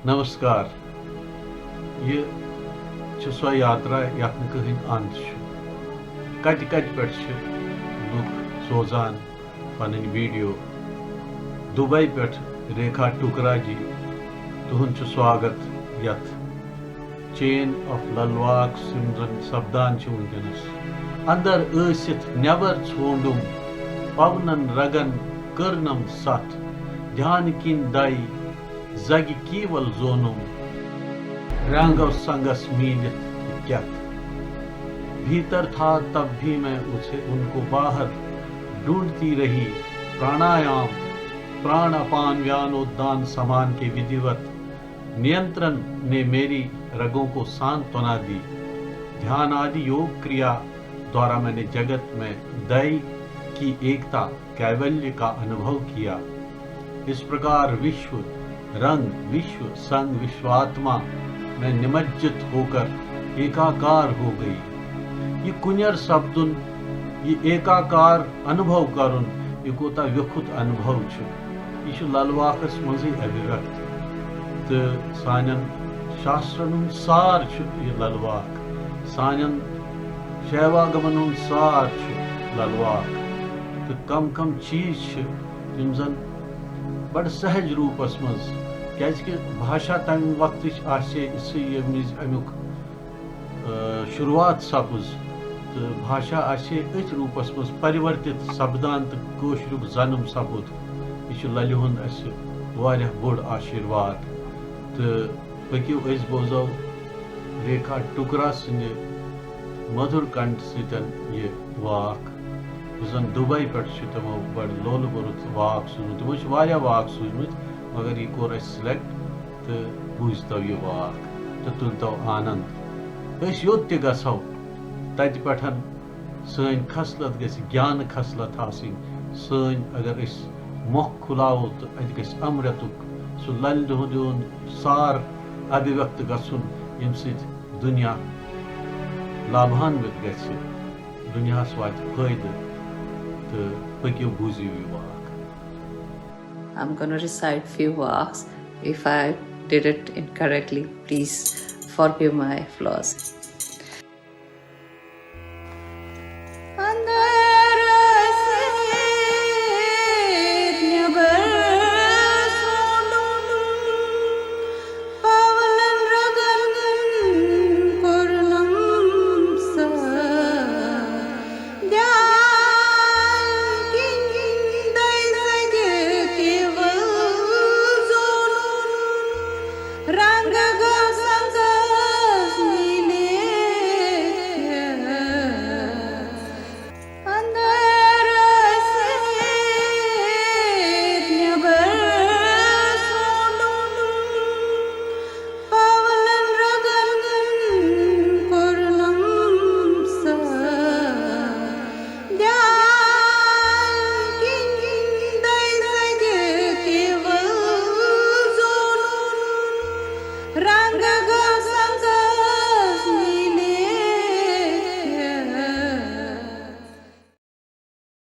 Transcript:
नमस्कार ये सो यात्रा यथ कहीं अंत कत कत पे लुक सोजान पन वीडियो दुबई पे रेखा टुकरा जी तुहद स्वागत यथ चेन ऑफ ललवाक सपदान वनकस अंदर ईसित नबर छोंडुम पवनन रगन कर्नम सत ध्यान किन दाई जग कीवल जोनुम रंग संगस मीलित क्यत भीतर था तब भी मैं उसे उनको बाहर ढूंढती रही प्राणायाम प्राण अपान व्यानोद्दान समान के विधिवत नियंत्रण ने मेरी रगों को सांत्वना दी। ध्यान आदि योग क्रिया द्वारा मैंने जगत में दैव की एकता कैवल्य का अनुभव किया। इस प्रकार विश्व रंग विश्व संग विश्वात्मा में निमज्जित होकर एकाकार हो गई। ये कुंजर शब्दुन ये एकाकार अनुभव करुन ये कोता व्यखुत अनुभव यह ललवाकस मजी अभिव्यक्त तो सानन शास्त्रन सार ये ललवाक सानन शैवागमन सार ललवाक तो कम कम चीज तम जन बड़ सहज रूपस मज क्या भाषा तम वक्त अमुक शुरुआत सपज तो भाषा अथ रूपस मज परिवर्तित सपदान तो कशरुक जन्म सपुद यह ललि हुंद बोड़ आशीर्वाद तो पकू बोजो रेखा टुकरा सद मधुर कंठ सतन ये वाक जन दुबई पे तमो बड़ लोल कोरुत वाक सूझ तमो वाक सूझमत मगर यह कोर सिलेक्ट तो बूझतो यह वाक तो तुलतो आनंद योत गो तत पे सन खसलत ज्ञान खसलत सन अगर मोख खुलावो तो अत ग अमृतुक सह लल दुन सार अभिव्यक्त गुन यम दुनिया लाभान्वित ग दुनियास वात फायदे तो पकू बूझू यह वाक। I'm going to recite few walks. If I did it incorrectly, please forgive my flaws.